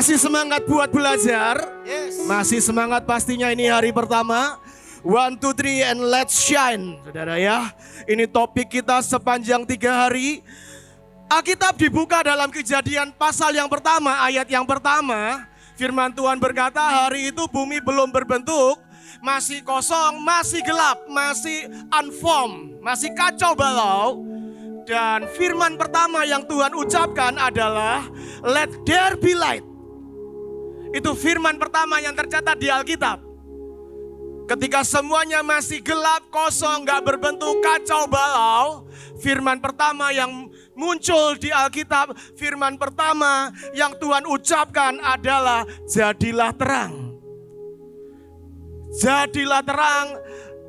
Masih semangat buat belajar? Yes. Masih semangat pastinya ini hari pertama. 1, 2, 3 and let's shine. Saudara ya, ini topik kita sepanjang 3 hari. Alkitab dibuka dalam Kejadian pasal yang pertama, ayat yang pertama. Firman Tuhan berkata, hari itu bumi belum berbentuk, masih kosong, masih gelap, masih unformed, masih kacau balau. Dan firman pertama yang Tuhan ucapkan adalah, let there be light. Itu firman pertama yang tercatat di Alkitab. Ketika semuanya masih gelap, kosong, gak berbentuk, kacau balau, firman pertama yang muncul di Alkitab, firman pertama yang Tuhan ucapkan adalah jadilah terang. Jadilah terang,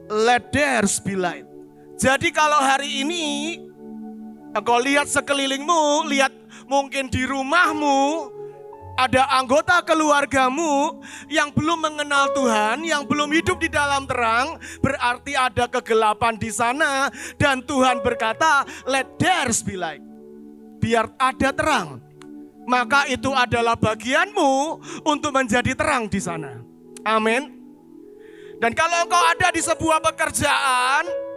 let there be light. Jadi kalau hari ini engkau lihat sekelilingmu, lihat mungkin di rumahmu, ada anggota keluargamu yang belum mengenal Tuhan, yang belum hidup di dalam terang, berarti ada kegelapan di sana. Dan Tuhan berkata, let there be light. Biar ada terang. Maka itu adalah bagianmu untuk menjadi terang di sana. Amin. Dan kalau engkau ada di sebuah pekerjaan,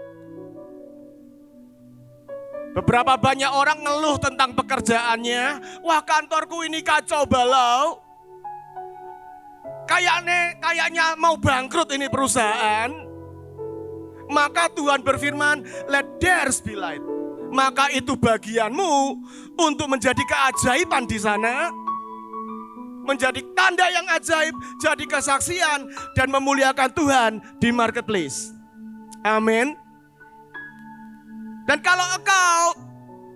beberapa banyak orang ngeluh tentang pekerjaannya. Wah, kantorku ini kacau balau. Kayaknya mau bangkrut ini perusahaan. Maka Tuhan berfirman, let there be light. Maka itu bagianmu untuk menjadi keajaiban di sana. Menjadi tanda yang ajaib, jadi kesaksian dan memuliakan Tuhan di marketplace. Amin. Dan kalau engkau,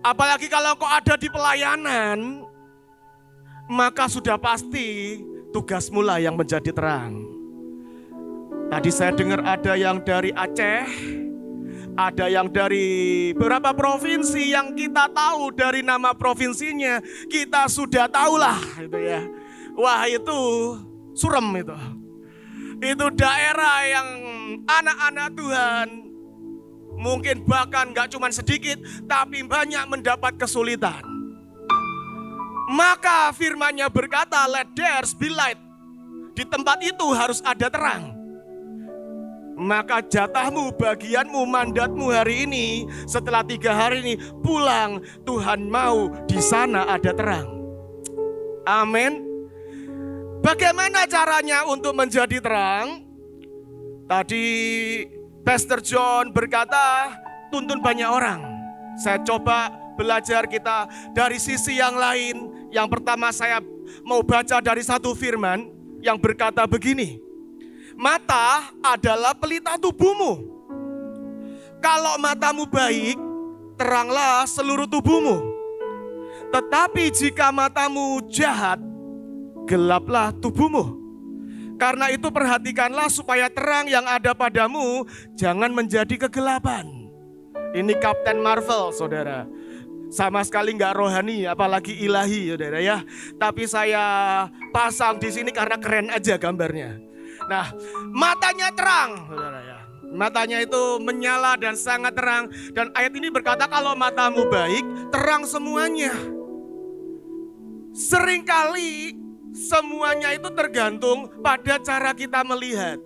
apalagi kalau engkau ada di pelayanan, maka sudah pasti tugasmu lah yang menjadi terang. Tadi saya dengar ada yang dari Aceh, ada yang dari beberapa provinsi yang kita tahu dari nama provinsinya, kita sudah tahulah itu ya. Wah, itu surem itu. Itu daerah yang anak-anak Tuhan mungkin bahkan gak cuma sedikit, tapi banyak mendapat kesulitan. Maka firman-Nya berkata, let there be light. Di tempat itu harus ada terang. Maka jatahmu, bagianmu, mandatmu hari ini, setelah 3 hari ini pulang, Tuhan mau di sana ada terang. Amin. Bagaimana caranya untuk menjadi terang? Tadi Pastor John berkata, tuntun banyak orang. Saya coba belajar kita dari sisi yang lain. Yang pertama saya mau baca dari satu firman yang berkata begini. Mata adalah pelita tubuhmu. Kalau matamu baik, teranglah seluruh tubuhmu. Tetapi jika matamu jahat, gelaplah tubuhmu. Karena itu perhatikanlah supaya terang yang ada padamu jangan menjadi kegelapan. Ini Captain Marvel, saudara. Sama sekali nggak rohani, apalagi ilahi, saudara ya. Tapi saya pasang di sini karena keren aja gambarnya. Nah, matanya terang, saudara ya. Matanya itu menyala dan sangat terang. Dan ayat ini berkata kalau matamu baik, terang semuanya. Seringkali semuanya itu tergantung pada cara kita melihat.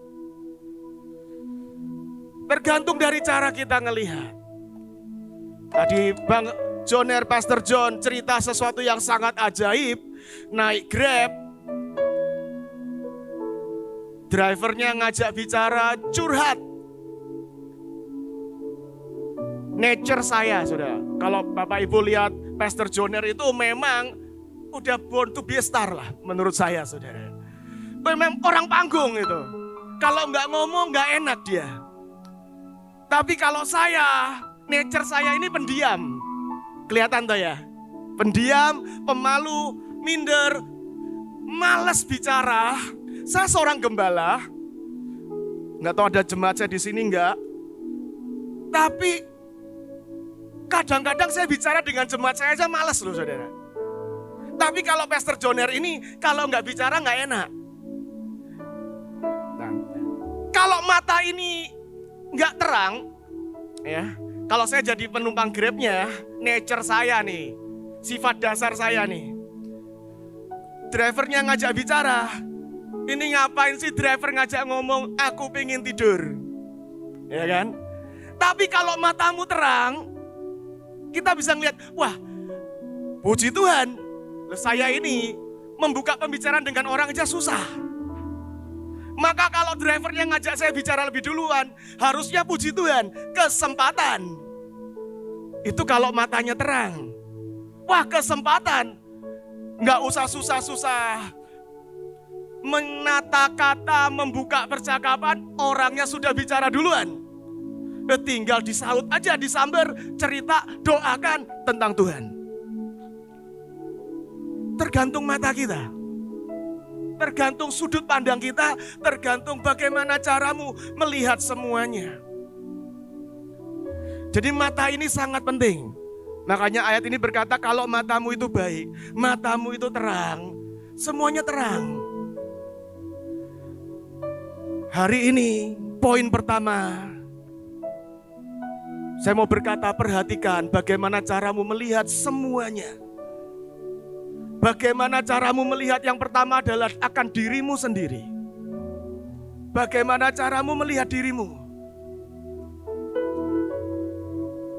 Tergantung dari cara kita melihat. Tadi Bang Joner, Pastor John cerita sesuatu yang sangat ajaib. Naik Grab, drivernya ngajak bicara, curhat. Nature saya, saudara. Kalau Bapak Ibu lihat Pastor Joner itu memang udah born to be a star lah menurut saya, saudara. Memang orang panggung itu. Kalau nggak ngomong nggak enak dia. Tapi kalau saya, nature saya ini pendiam. Kelihatan tuh ya. Pendiam, pemalu, minder, malas bicara. Saya seorang gembala. Nggak tahu ada jemaat saya di sini nggak. Tapi kadang-kadang saya bicara dengan jemaat saya aja malas loh, saudara. Tapi kalau Pastor Joner ini, kalau nggak bicara nggak enak. Nah, kalau mata ini nggak terang, ya. Kalau saya jadi penumpang Grabnya, nature saya nih, sifat dasar saya nih. drivernya ngajak bicara. Ini ngapain sih driver ngajak ngomong, aku pengen tidur. Ya kan? Tapi kalau matamu terang, kita bisa ngeliat, wah puji Tuhan, saya ini membuka pembicaraan dengan orang aja susah. Maka kalau drivernya ngajak saya bicara lebih duluan, harusnya puji Tuhan, kesempatan. Itu kalau matanya terang. Wah kesempatan, nggak usah susah-susah. Menata kata, membuka percakapan, orangnya sudah bicara duluan. Tinggal disaut aja, disambar, cerita, doakan tentang Tuhan. Tergantung mata kita. Tergantung sudut pandang kita, tergantung bagaimana caramu melihat semuanya. Jadi mata ini sangat penting. Makanya ayat ini berkata kalau matamu itu baik, matamu itu terang, semuanya terang. Hari ini poin pertama, saya mau berkata perhatikan bagaimana caramu melihat semuanya. Bagaimana caramu melihat yang pertama adalah akan dirimu sendiri. Bagaimana caramu melihat dirimu.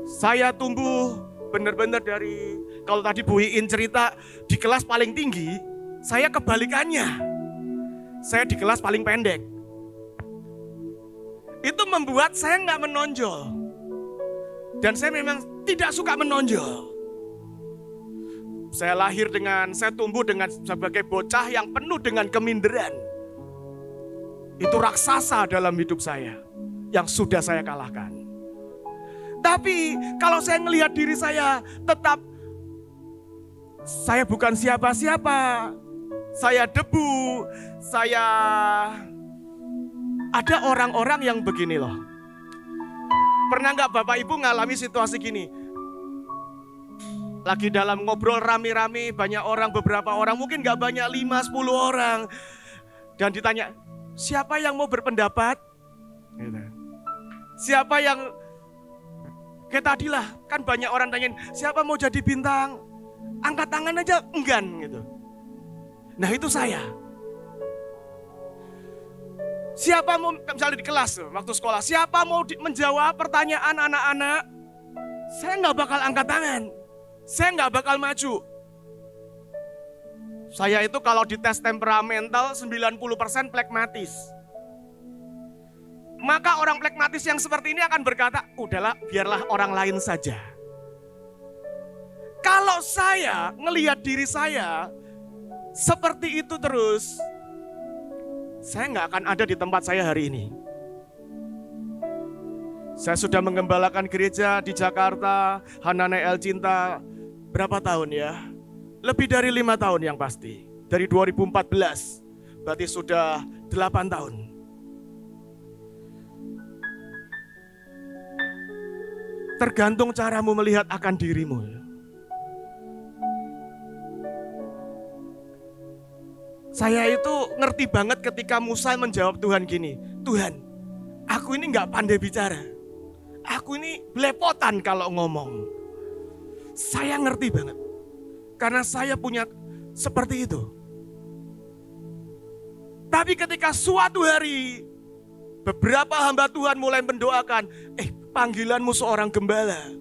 Saya tumbuh benar-benar dari, kalau tadi Bu Iin cerita di kelas paling tinggi, saya kebalikannya. Saya di kelas paling pendek. Itu membuat saya nggak menonjol. Dan saya memang tidak suka menonjol. Saya tumbuh dengan sebagai bocah yang penuh dengan keminderan. Itu raksasa dalam hidup saya yang sudah saya kalahkan. Tapi kalau saya melihat diri saya, tetap saya bukan siapa-siapa. Saya debu, ada orang-orang yang begini loh. Pernah nggak Bapak Ibu ngalami situasi gini? Lagi dalam ngobrol rame-rame, banyak orang, beberapa orang, mungkin nggak banyak, 5-10 orang. Dan ditanya, siapa yang mau berpendapat? Gitu. Siapa yang, kayak tadi lah, kan banyak orang tanyain, siapa mau jadi bintang? Angkat tangan aja, enggan gitu. Nah itu saya. Siapa mau, misalnya di kelas waktu sekolah, siapa mau menjawab pertanyaan anak-anak? Saya nggak bakal angkat tangan, saya nggak bakal maju. Saya itu kalau dites temperamental 90% plekmatis. Maka orang plekmatis yang seperti ini akan berkata, udahlah biarlah orang lain saja. Kalau saya ngelihat diri saya seperti itu terus, saya nggak akan ada di tempat saya hari ini. Saya sudah mengembalakan gereja di Jakarta, Hanane El Cinta, berapa tahun ya? Lebih dari 5 tahun yang pasti. Dari 2014, berarti sudah 8 tahun. Tergantung caramu melihat akan dirimu. Saya itu ngerti banget ketika Musa menjawab Tuhan gini, Tuhan, aku ini gak pandai bicara. Aku ini belepotan kalau ngomong. Saya ngerti banget. Karena saya punya seperti itu. Tapi ketika suatu hari, beberapa hamba Tuhan mulai mendoakan, panggilanmu seorang gembala.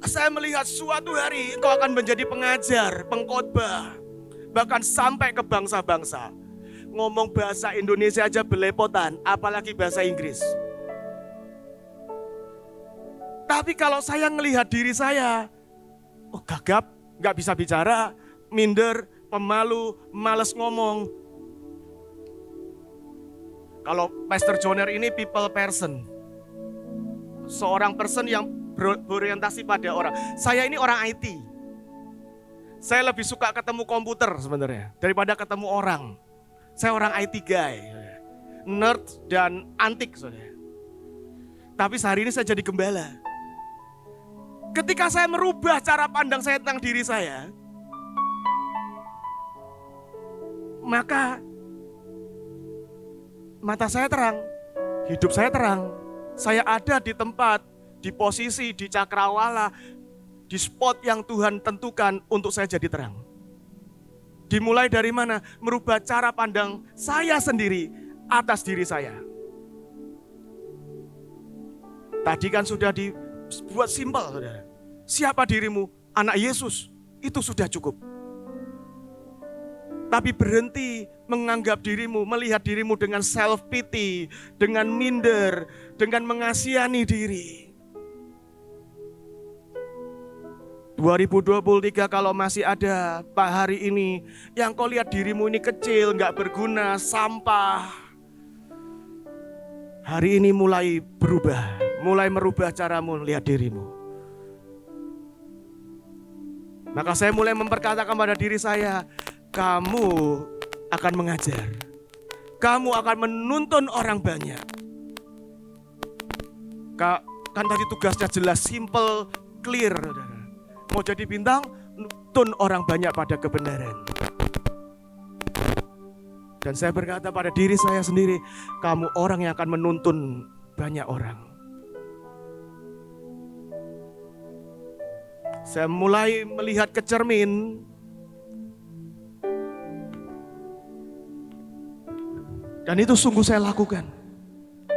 Saya melihat suatu hari kau akan menjadi pengajar, pengkhotbah. Bahkan sampai ke bangsa-bangsa. Ngomong bahasa Indonesia aja belepotan, apalagi bahasa Inggris. Tapi kalau saya ngelihat diri saya, gagap, gak bisa bicara, minder, pemalu, males ngomong. Kalau Pastor Joner ini people person. Seorang person yang berorientasi pada orang. Saya ini orang IT. Saya lebih suka ketemu komputer sebenarnya daripada ketemu orang. Saya orang IT guy, nerd dan antik saudara. Tapi sehari ini saya jadi gembala. Ketika saya merubah cara pandang saya tentang diri saya, maka mata saya terang, hidup saya terang. Saya ada di tempat, di posisi, di cakrawala, di spot yang Tuhan tentukan untuk saya jadi terang. Dimulai dari mana? Merubah cara pandang saya sendiri atas diri saya. Tadi kan sudah dibuat simpel, saudara. Siapa dirimu? Anak Yesus. Itu sudah cukup. Tapi berhenti menganggap dirimu, melihat dirimu dengan self pity, dengan minder, dengan mengasihani diri. 2023 kalau masih ada Pak hari ini yang kau lihat dirimu ini kecil, gak berguna, sampah. Hari ini mulai berubah, mulai merubah caramu melihat dirimu. Maka saya mulai memperkatakan pada diri saya, kamu akan mengajar, kamu akan menuntun orang banyak. Kan tadi tugasnya jelas, simple, clear. Mau jadi bintang, nuntun orang banyak pada kebenaran. Dan saya berkata pada diri saya sendiri, kamu orang yang akan menuntun banyak orang. Saya mulai melihat ke cermin. Dan itu sungguh saya lakukan.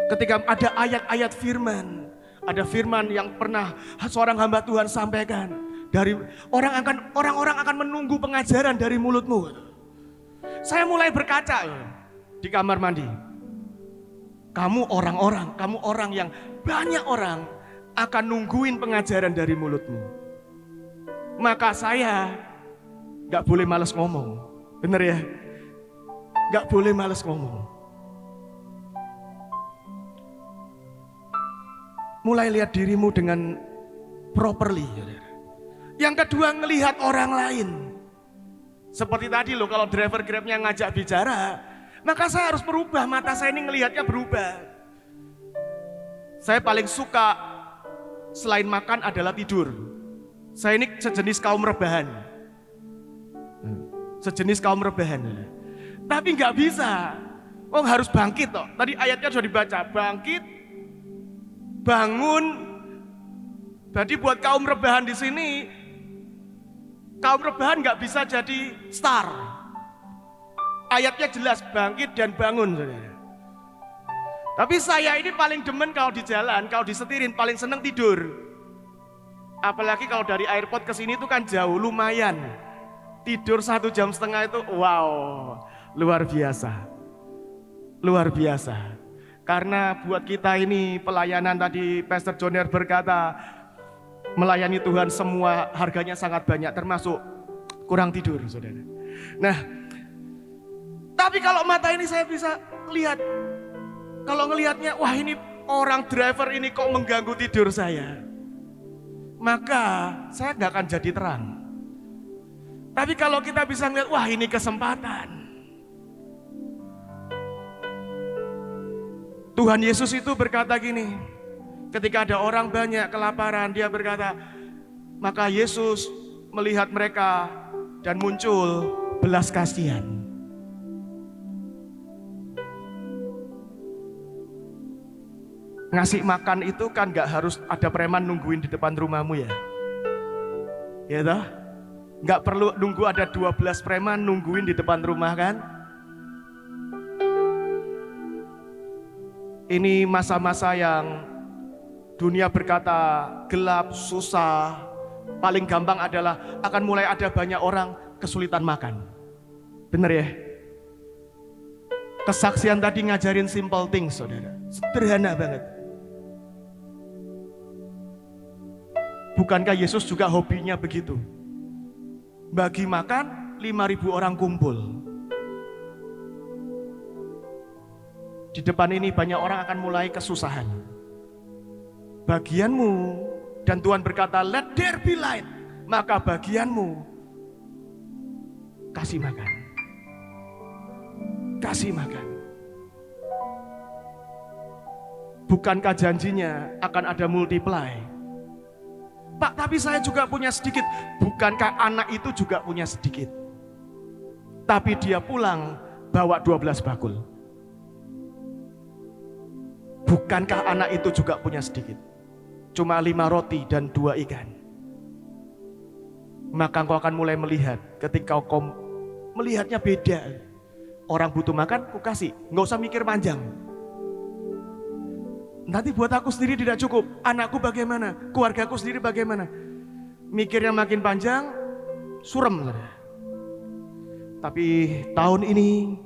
Ketika ada ayat-ayat firman, ada firman yang pernah seorang hamba Tuhan sampaikan. Dari orang-orang akan menunggu pengajaran dari mulutmu. Saya mulai berkaca di kamar mandi. Kamu orang yang banyak orang akan nungguin pengajaran dari mulutmu. Maka saya gak boleh malas ngomong. Bener ya? Gak boleh malas ngomong. Mulai lihat dirimu dengan properly. Yang kedua, ngelihat orang lain. Seperti tadi loh, kalau driver Grabnya ngajak bicara, maka saya harus berubah, mata saya ini ngelihatnya berubah. Saya paling suka selain makan adalah tidur. Saya ini sejenis kaum rebahan. Sejenis kaum rebahan. Tapi nggak bisa. Oh, harus bangkit toh. Tadi ayatnya sudah dibaca, bangkit, bangun. Jadi buat kaum rebahan di sini, kaum rebahan nggak bisa jadi star. Ayatnya jelas, bangkit dan bangun. Tapi saya ini paling demen kalau di jalan, kalau disetirin paling seneng tidur. Apalagi kalau dari airport ke sini itu kan jauh, lumayan. Tidur 1,5 jam itu, wow, luar biasa. Luar biasa. Karena buat kita ini pelayanan tadi Pastor Joner berkata, melayani Tuhan semua harganya sangat banyak, termasuk kurang tidur, saudara. Nah, tapi kalau mata ini saya bisa lihat, kalau ngelihatnya, wah ini orang driver ini kok mengganggu tidur saya, maka saya nggak akan jadi terang. Tapi kalau kita bisa ngelihat, wah ini kesempatan. Tuhan Yesus itu berkata gini, ketika ada orang banyak kelaparan, dia berkata, maka Yesus melihat mereka dan muncul belas kasihan. Ngasih makan itu kan gak harus ada preman nungguin di depan rumahmu ya. Ya toh? Gak perlu nunggu ada 12 preman nungguin di depan rumah kan. Ini masa-masa yang dunia berkata gelap, susah. Paling gampang adalah akan mulai ada banyak orang kesulitan makan. Bener ya? Kesaksian tadi ngajarin simple things, saudara. Sederhana banget. Bukankah Yesus juga hobinya begitu? Bagi makan 5.000 orang kumpul. Di depan ini banyak orang akan mulai kesusahan. Bagianmu, dan Tuhan berkata, let there be light. Maka bagianmu, kasih makan. Kasih makan. Bukankah janjinya akan ada multiply? Pak, tapi saya juga punya sedikit. Bukankah anak itu juga punya sedikit? Tapi dia pulang bawa 12 bakul. Bukankah anak itu juga punya sedikit? Cuma 5 roti dan 2 ikan. Maka engkau akan mulai melihat ketika kau melihatnya beda. Orang butuh makan, ku kasih, nggak usah mikir panjang. Nanti buat aku sendiri tidak cukup, anakku bagaimana, keluargaku sendiri bagaimana. Mikirnya makin panjang, surem. Tapi tahun ini,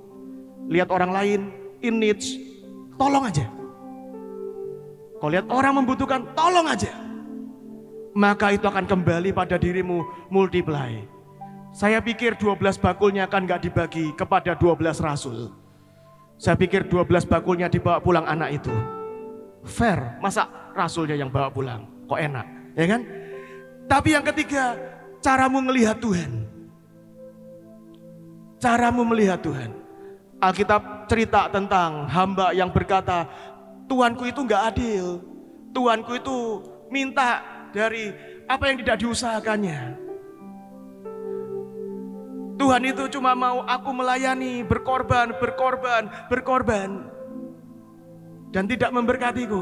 lihat orang lain, in needs, tolong aja. Kau lihat orang membutuhkan, tolong aja. Maka itu akan kembali pada dirimu, multiply. Saya pikir 12 bakulnya akan gak dibagi kepada 12 rasul. Saya pikir 12 bakulnya dibawa pulang anak itu. Fair, masa rasulnya yang bawa pulang? Kok enak, ya kan? Tapi yang ketiga, caramu melihat Tuhan. Caramu melihat Tuhan. Alkitab cerita tentang hamba yang berkata, Tuanku itu gak adil. Tuanku itu minta dari apa yang tidak diusahakannya. Tuhan itu cuma mau aku melayani, berkorban, dan tidak memberkatiku.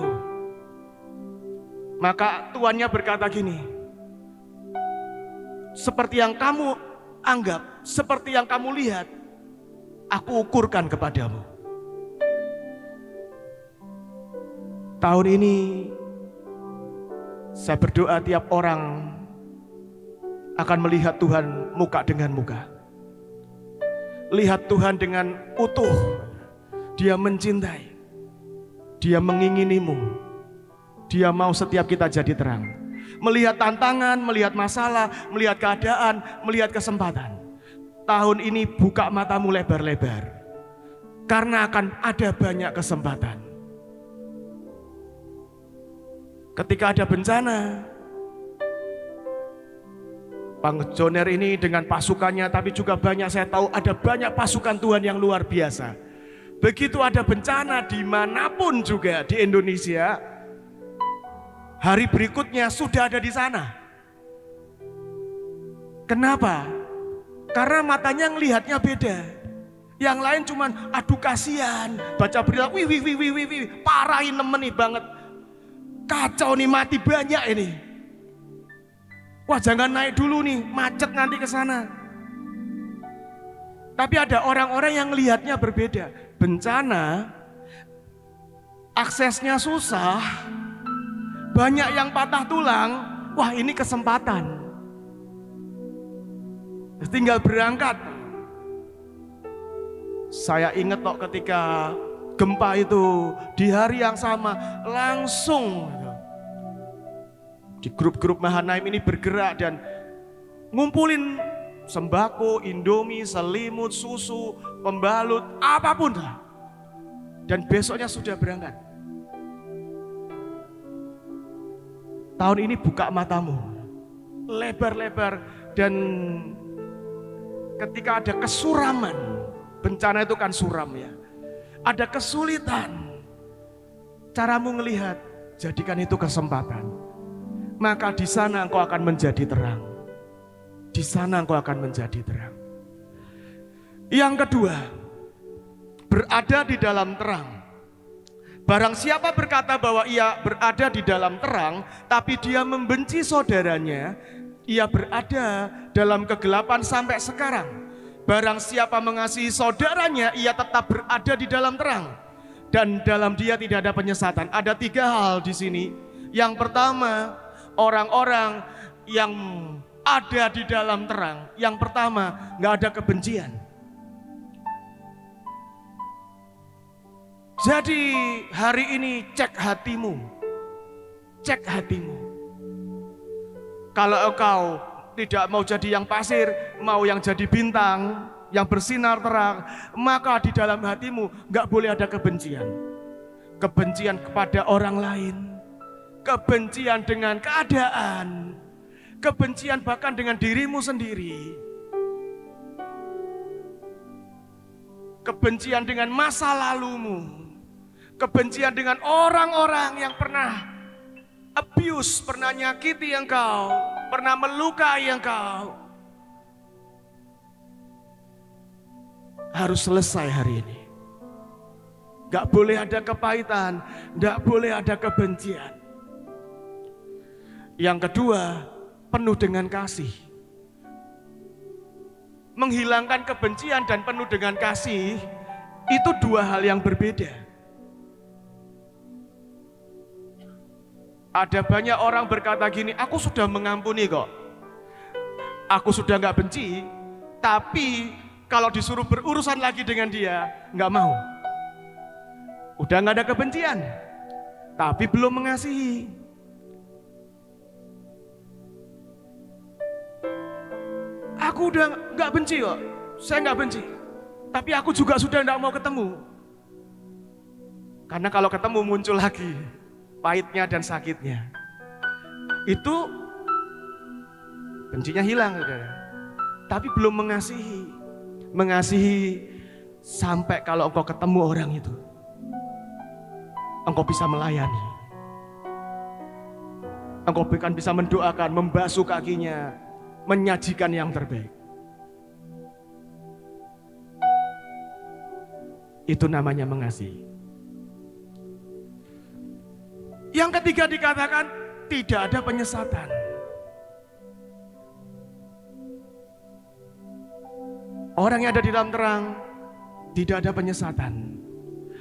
Maka tuannya berkata gini, seperti yang kamu anggap, seperti yang kamu lihat, aku ukurkan kepadamu. Tahun ini saya berdoa tiap orang akan melihat Tuhan muka dengan muka. Lihat Tuhan dengan utuh. Dia mencintai. Dia menginginimu. Dia mau setiap kita jadi terang. Melihat tantangan, melihat masalah, melihat keadaan, melihat kesempatan. Tahun ini buka matamu lebar-lebar. Karena akan ada banyak kesempatan. Ketika ada bencana, Pangsioner ini dengan pasukannya, tapi juga banyak, saya tahu ada banyak pasukan Tuhan yang luar biasa. Begitu ada bencana dimanapun juga di Indonesia, hari berikutnya sudah ada di sana. Kenapa? Karena matanya ngelihatnya beda. Yang lain cuman aduh kasihan, baca berita, wih, parahin nemen nih banget. Kacau nih, mati banyak ini. Wah, jangan naik dulu nih, macet nanti ke sana. Tapi ada orang-orang yang melihatnya berbeda. Bencana, aksesnya susah, banyak yang patah tulang. Wah, ini kesempatan. Tinggal berangkat. Saya ingat kok ketika gempa itu di hari yang sama langsung di grup-grup Mahanaim ini bergerak dan ngumpulin sembako, indomie, selimut, susu, pembalut, apapun lah. Dan besoknya sudah berangkat. Tahun ini buka matamu lebar-lebar, dan ketika ada kesuraman, bencana itu kan suram ya, ada kesulitan, caramu ngelihat, jadikan itu kesempatan. Maka di sana engkau akan menjadi terang. Di sana engkau akan menjadi terang. Yang kedua, berada di dalam terang. Barang siapa berkata bahwa ia berada di dalam terang, tapi dia membenci saudaranya, ia berada dalam kegelapan sampai sekarang. Barang siapa mengasihi saudaranya, ia tetap berada di dalam terang, dan dalam dia tidak ada penyesatan. Ada 3 hal di sini. Yang pertama, orang-orang yang ada di dalam terang, yang pertama, gak ada kebencian. Jadi hari ini cek hatimu. Cek hatimu. Kalau engkau tidak mau jadi yang pasir, mau yang jadi bintang, yang bersinar terang, maka di dalam hatimu gak boleh ada kebencian. Kebencian kepada orang lain, kebencian dengan keadaan, kebencian bahkan dengan dirimu sendiri, kebencian dengan masa lalumu, kebencian dengan orang-orang yang pernah abuse, pernah nyakiti engkau, pernah melukai engkau. Harus selesai hari ini. Gak boleh ada kepahitan, gak boleh ada kebencian. Yang kedua, penuh dengan kasih. menghilangkan kebencian dan penuh dengan kasih, itu dua hal yang berbeda. Ada banyak orang berkata gini, aku sudah mengampuni kok, aku sudah gak benci, tapi kalau disuruh berurusan lagi dengan dia, gak mau. Udah gak ada kebencian, tapi belum mengasihi. Aku udah gak benci kok, saya gak benci, tapi aku juga sudah gak mau ketemu. Karena kalau ketemu muncul lagi pahitnya dan sakitnya. Itu bencinya hilang, saudara. Tapi belum mengasihi. Mengasihi sampai kalau engkau ketemu orang itu, engkau bisa melayani. Engkau bahkan bisa mendoakan, membasuh kakinya, menyajikan yang terbaik. Itu namanya mengasihi. Yang ketiga dikatakan tidak ada penyesatan. Orang yang ada di dalam terang tidak ada penyesatan.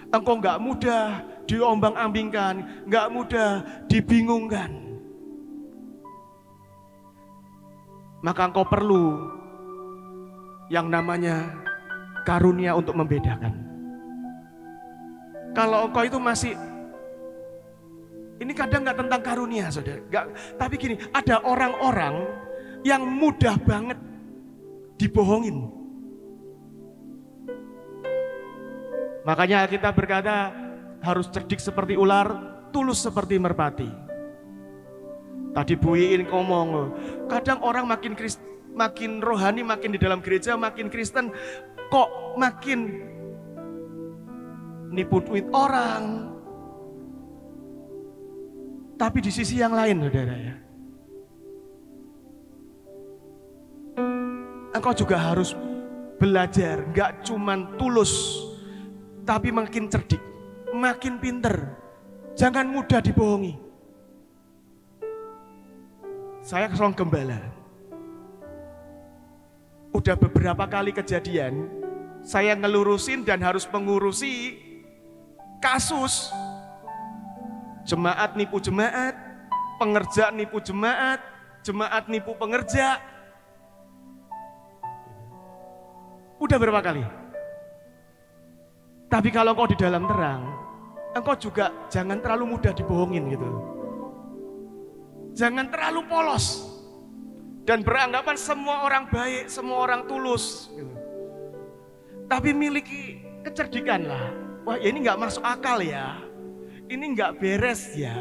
Engkau gak mudah diombang-ambingkan, gak mudah dibingungkan. Maka engkau perlu yang namanya karunia untuk membedakan. Kalau engkau itu masih, ini kadang gak tentang karunia, saudara. Gak, tapi gini, ada orang-orang yang mudah banget dibohongin. Makanya kita berkata harus cerdik seperti ular, tulus seperti merpati. Tadi Bu Iin ngomong, kadang orang makin rohani, makin di dalam gereja, makin Kristen, kok makin nipu duit orang. Tapi di sisi yang lain, saudara ya, engkau juga harus belajar, gak cuman tulus, tapi makin cerdik, makin pinter. Jangan mudah dibohongi. Saya seorang gembala. Udah beberapa kali kejadian, saya ngelurusin dan harus mengurusi kasus jemaat nipu jemaat, pengerja nipu jemaat, jemaat nipu pengerja. Udah berapa kali? Tapi kalau engkau di dalam terang, engkau juga jangan terlalu mudah dibohongin gitu. Jangan terlalu polos dan beranggapan semua orang baik, semua orang tulus gitu. Tapi miliki kecerdikan lah. Wah, ya ini gak masuk akal ya. Ini nggak beres ya,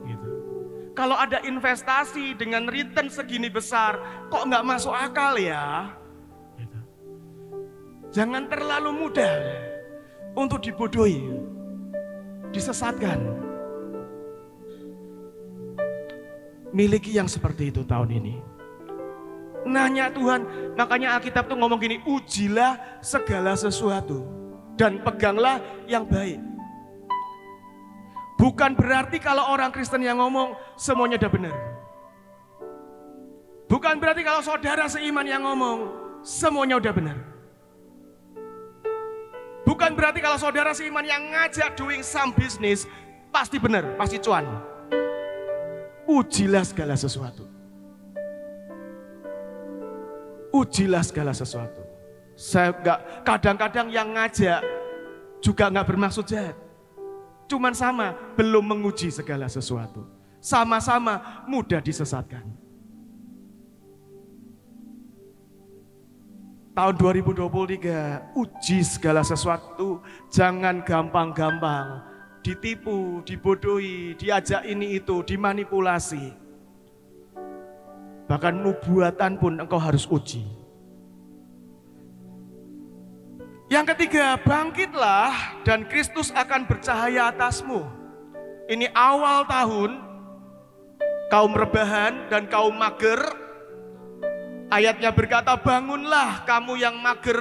gitu. Kalau ada investasi dengan return segini besar, kok nggak masuk akal ya? Gitu. Jangan terlalu mudah untuk dibodohi, disesatkan. Miliki yang seperti itu tahun ini. Nanya Tuhan, makanya Alkitab tuh ngomong gini, ujilah segala sesuatu dan peganglah yang baik. Bukan berarti kalau orang Kristen yang ngomong semuanya udah benar. Bukan berarti kalau saudara seiman yang ngomong semuanya udah benar. Bukan berarti kalau saudara seiman yang ngajak doing some business pasti benar, pasti cuan. Ujilah segala sesuatu. Ujilah segala sesuatu. Saya kadang-kadang yang ngajak juga nggak bermaksud jahat. Cuman sama, belum menguji segala sesuatu. Sama-sama mudah disesatkan. Tahun 2023, uji segala sesuatu, jangan gampang-gampang ditipu, dibodohi, diajak ini itu, dimanipulasi. Bahkan nubuatan pun engkau harus uji. Yang ketiga, bangkitlah dan Kristus akan bercahaya atasmu. Ini awal tahun, kaum rebahan dan kaum mager. Ayatnya berkata, bangunlah kamu yang mager,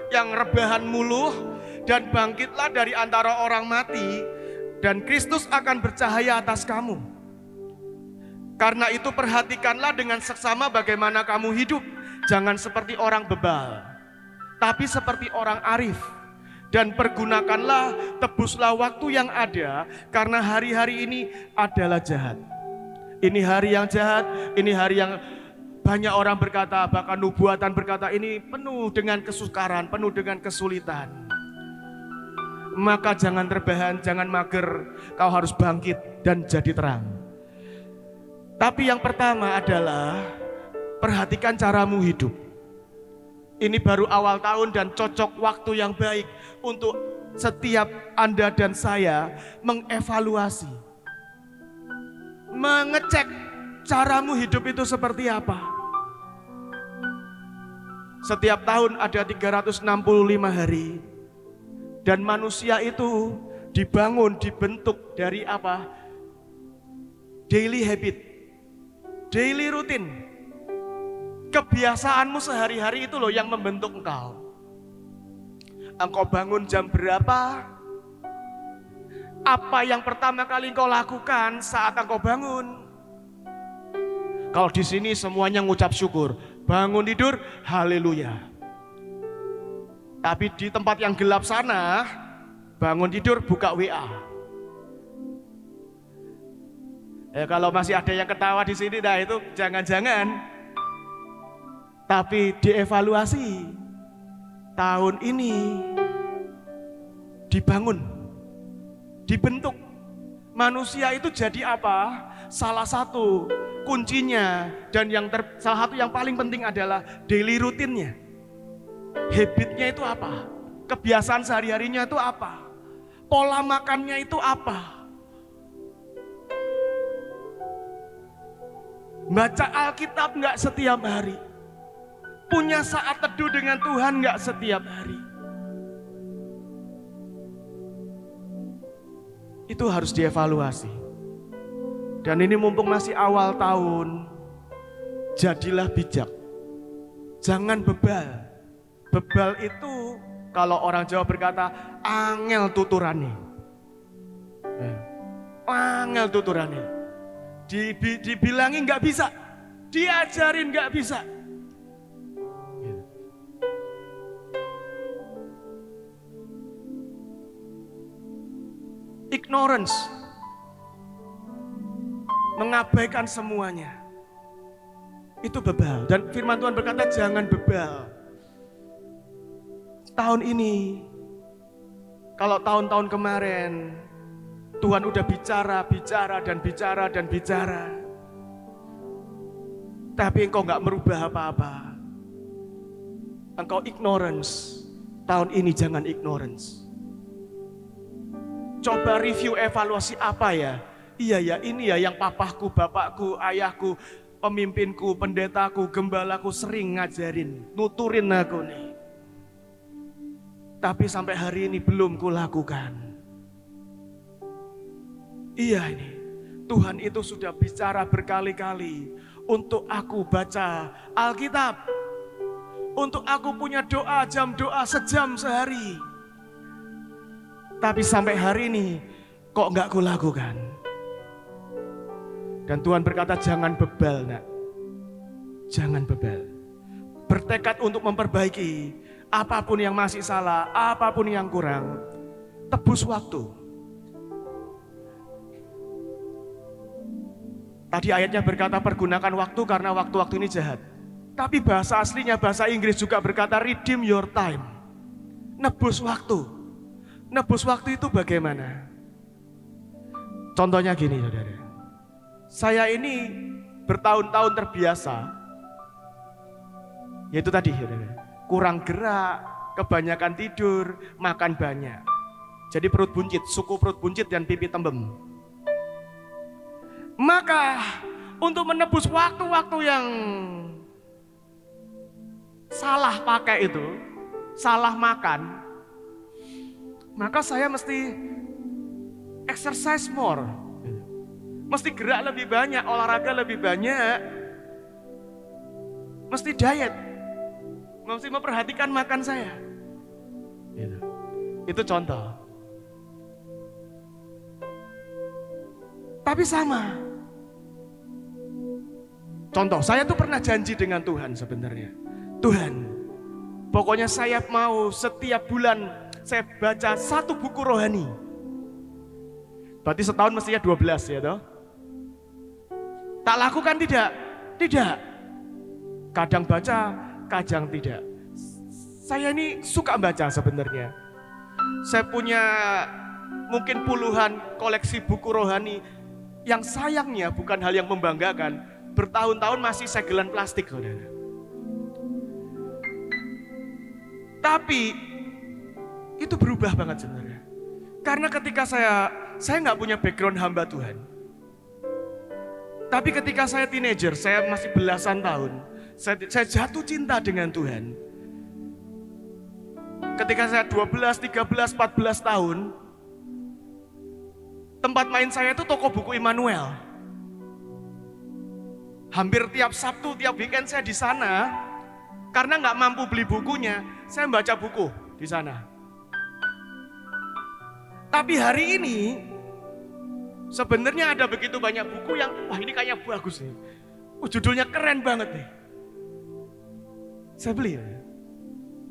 yang rebahan mulu, dan bangkitlah dari antara orang mati, dan Kristus akan bercahaya atas kamu. Karena itu perhatikanlah dengan seksama bagaimana kamu hidup, Jangan seperti orang bebal, tapi seperti orang arif. Dan pergunakanlah, tebuslah waktu yang ada, karena hari-hari ini adalah jahat. Ini hari yang jahat, ini hari yang banyak orang berkata, bahkan nubuatan berkata ini penuh dengan kesukaran, penuh dengan kesulitan. Maka jangan terbahan, jangan mager, kau harus bangkit dan jadi terang. Tapi yang pertama adalah perhatikan caramu hidup. Ini baru awal tahun dan cocok waktu yang baik untuk setiap Anda dan saya mengevaluasi, mengecek caramu hidup itu seperti apa. Setiap tahun ada 365 hari dan manusia itu dibangun, dibentuk dari apa? Daily habit, daily routine. Kebiasaanmu sehari-hari itu loh yang membentuk engkau. Engkau bangun jam berapa? Apa yang pertama kali engkau lakukan saat engkau bangun? Kalau di sini semuanya ngucap syukur, bangun tidur, haleluya. Tapi di tempat yang gelap sana, bangun tidur buka WA. Kalau masih ada yang ketawa di sini, nah itu jangan-jangan. Tapi dievaluasi, tahun ini dibangun, dibentuk. Manusia itu jadi apa? Salah satu kuncinya dan salah satu yang paling penting adalah daily rutinnya. Habitnya itu apa? Kebiasaan sehari-harinya itu apa? Pola makannya itu apa? Baca Alkitab enggak setiap hari? Punya saat teduh dengan Tuhan enggak setiap hari? Itu harus dievaluasi. Dan ini mumpung masih awal tahun, jadilah bijak. Jangan bebal. Bebal itu kalau orang Jawa berkata angel tuturane. Angel tuturane. Dibilangin enggak bisa, diajarin enggak bisa. Ignorance, mengabaikan semuanya, itu bebal. Dan firman Tuhan berkata jangan bebal. Tahun ini, kalau tahun-tahun kemarin, Tuhan udah bicara, tapi engkau gak merubah apa-apa. Engkau ignorance, tahun ini jangan ignorance. Coba review, evaluasi apa ya? Iya ya, ini ya yang papaku, bapakku, ayahku, pemimpinku, pendetaku, gembalaku sering ngajarin, nuturin aku nih. Tapi sampai hari ini belum kulakukan. Iya ini, Tuhan itu sudah bicara berkali-kali untuk aku baca Alkitab. Untuk aku punya doa, jam doa sejam sehari. Tapi sampai hari ini kok enggak kulakukan. Dan Tuhan berkata jangan bebal nak. Jangan bebal. Bertekad untuk memperbaiki apapun yang masih salah, apapun yang kurang. Tebus waktu. Tadi ayatnya berkata pergunakan waktu karena waktu-waktu ini jahat. Tapi bahasa aslinya, bahasa Inggris juga berkata redeem your time. Nebus waktu. Nebus waktu itu bagaimana? Contohnya gini saudara. Saya ini bertahun-tahun terbiasa. Yaitu tadi saudara. Kurang gerak, kebanyakan tidur, makan banyak. Jadi perut buncit, suku perut buncit dan pipi tembem. Maka untuk menebus waktu-waktu yang salah pakai itu, salah makan, maka saya mesti exercise more. Mesti gerak lebih banyak, olahraga lebih banyak. Mesti diet. Mesti memperhatikan makan saya. Itu contoh. Tapi sama. Contoh, saya tuh pernah janji dengan Tuhan sebenarnya. Tuhan, pokoknya saya mau setiap bulan saya baca 1 buku rohani. Berarti setahun mestinya 12 ya toh? Tak lakukan tidak? Tidak. Kadang baca, kadang tidak. Saya ini suka baca sebenarnya. Saya punya mungkin puluhan koleksi buku rohani yang sayangnya bukan hal yang membanggakan. Bertahun-tahun masih segelan plastik, saudara. Tapi itu berubah banget sebenarnya. Karena ketika saya nggak punya background hamba Tuhan. Tapi ketika saya teenager, saya masih belasan tahun, saya jatuh cinta dengan Tuhan. Ketika saya 12, 13, 14 tahun, tempat main saya itu toko buku Immanuel. Hampir tiap Sabtu, tiap weekend saya di sana, karena nggak mampu beli bukunya, saya baca buku di sana. Tapi hari ini, sebenarnya ada begitu banyak buku yang, wah ini kayaknya bagus nih. Judulnya keren banget nih. Saya beli ya.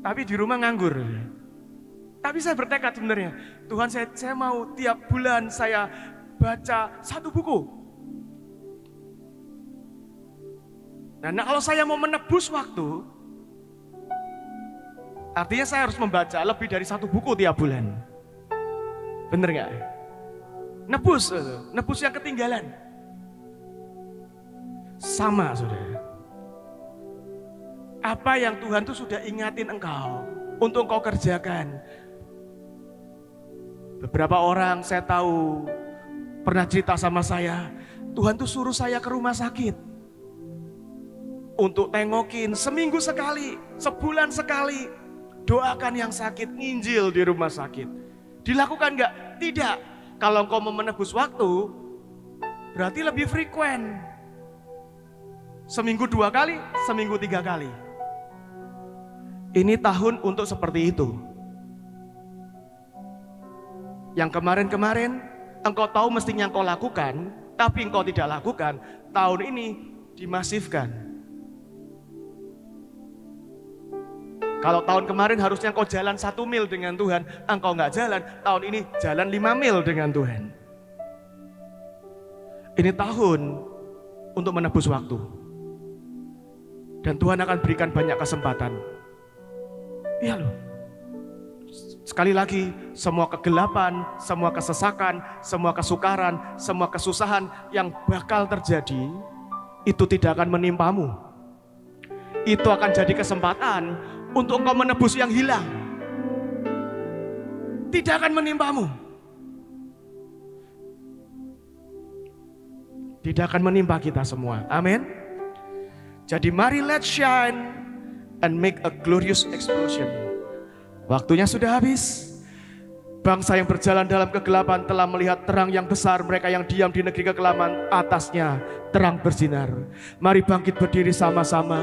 Tapi di rumah nganggur. Tapi saya bertekad sebenarnya, Tuhan saya mau tiap bulan saya baca 1 buku. Nah kalau saya mau menebus waktu, artinya saya harus membaca lebih dari 1 buku tiap bulan. Bener gak? Nebus yang ketinggalan. Sama saudara. Apa yang Tuhan tuh sudah ingatin engkau untuk engkau kerjakan. Beberapa orang saya tahu pernah cerita sama saya, Tuhan tuh suruh saya ke rumah sakit untuk tengokin seminggu sekali, sebulan sekali, doakan yang sakit, nginjil di rumah sakit. Dilakukan enggak? Tidak. Kalau engkau mau menebus waktu, berarti lebih frekuen. Seminggu 2 kali, seminggu 3 kali. Ini tahun untuk seperti itu. Yang kemarin-kemarin engkau tahu mestinya engkau lakukan, tapi engkau tidak lakukan, tahun ini dimasifkan. Kalau tahun kemarin harusnya engkau jalan 1 mil dengan Tuhan, engkau nggak jalan, tahun ini jalan 5 mil dengan Tuhan. Ini tahun untuk menebus waktu. Dan Tuhan akan berikan banyak kesempatan. Iya loh. Sekali lagi, semua kegelapan, semua kesesakan, semua kesukaran, semua kesusahan yang bakal terjadi, itu tidak akan menimpamu. Itu akan jadi kesempatan untuk engkau menebus yang hilang. Tidak akan menimpamu. Tidak akan menimpa kita semua. Amin. Jadi mari let's shine and make a glorious explosion. Waktunya sudah habis. Bangsa yang berjalan dalam kegelapan telah melihat terang yang besar. Mereka yang diam di negeri kegelapan, atasnya terang bersinar. Mari bangkit berdiri sama-sama.